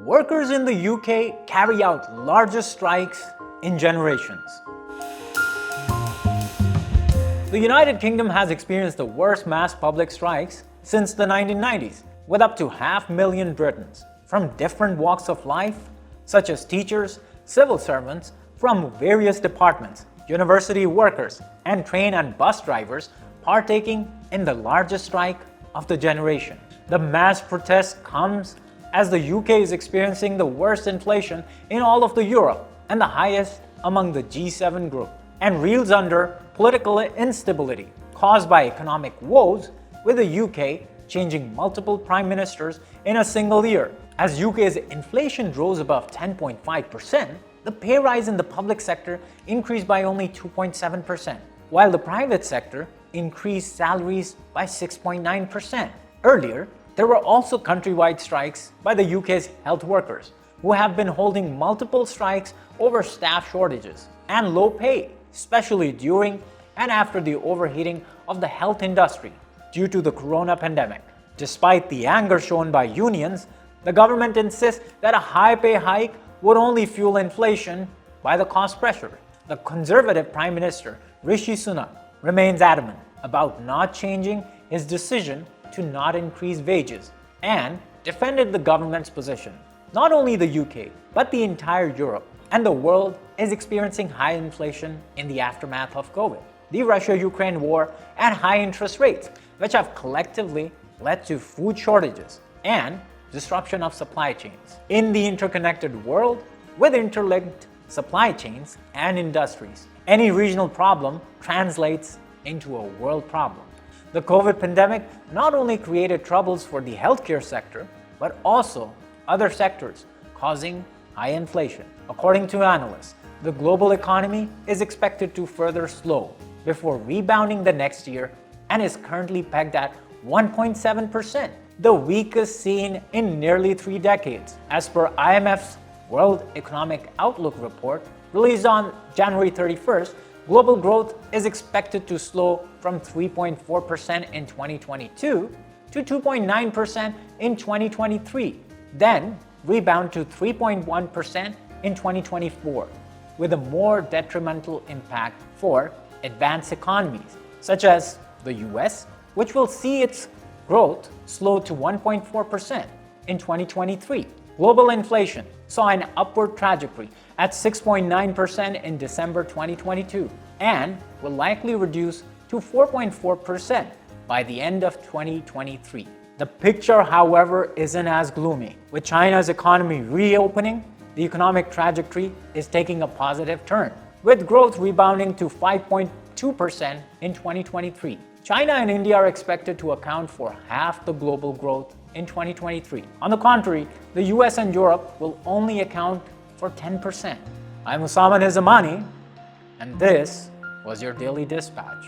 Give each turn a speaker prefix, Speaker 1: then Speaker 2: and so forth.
Speaker 1: Workers in the UK carry out largest strikes in generations. The United Kingdom has experienced the worst mass public strikes since the 1990s, with up to 500,000 Britons from different walks of life, such as teachers, civil servants from various departments, university workers, and train and bus drivers partaking in the largest strike of the generation. The mass protest comes as the UK is experiencing the worst inflation in all of the Europe and the highest among the G7 group, and reels under political instability caused by economic woes, with the UK changing multiple prime ministers in a single year. As UK's inflation rose above 10.5%, the pay rise in the public sector increased by only 2.7%, while the private sector increased salaries by 6.9%. Earlier, there were also countrywide strikes by the UK's health workers, who have been holding multiple strikes over staff shortages and low pay, especially during and after the overheating of the health industry due to the corona pandemic. Despite the anger shown by unions, the government insists that a high pay hike would only fuel inflation by the cost pressure. The Conservative Prime Minister Rishi Sunak remains adamant about not changing his decision to not increase wages and defended the government's position. Not only the UK, but the entire Europe and the world is experiencing high inflation in the aftermath of COVID, the Russia-Ukraine war, and high interest rates, which have collectively led to food shortages and disruption of supply chains. In the interconnected world with interlinked supply chains and industries, any regional problem translates into a world problem. The COVID pandemic not only created troubles for the healthcare sector, but also other sectors, causing high inflation. According to analysts, the global economy is expected to further slow before rebounding the next year and is currently pegged at 1.7%, the weakest seen in nearly 3 decades. As per IMF's World Economic Outlook report, released on January 31st, global growth is expected to slow from 3.4% in 2022 to 2.9% in 2023, then rebound to 3.1% in 2024, with a more detrimental impact for advanced economies, such as the US, which will see its growth slow to 1.4% in 2023. Global inflation saw an upward trajectory at 6.9% in December 2022 and will likely reduce to 4.4% by the end of 2023. The picture, however, isn't as gloomy. With China's economy reopening, the economic trajectory is taking a positive turn, with growth rebounding to 5.2% in 2023. China and India are expected to account for half the global growth in 2023. On the contrary, the US and Europe will only account for 10%. I'm Usama Nizamani, and this was your Daily Dispatch.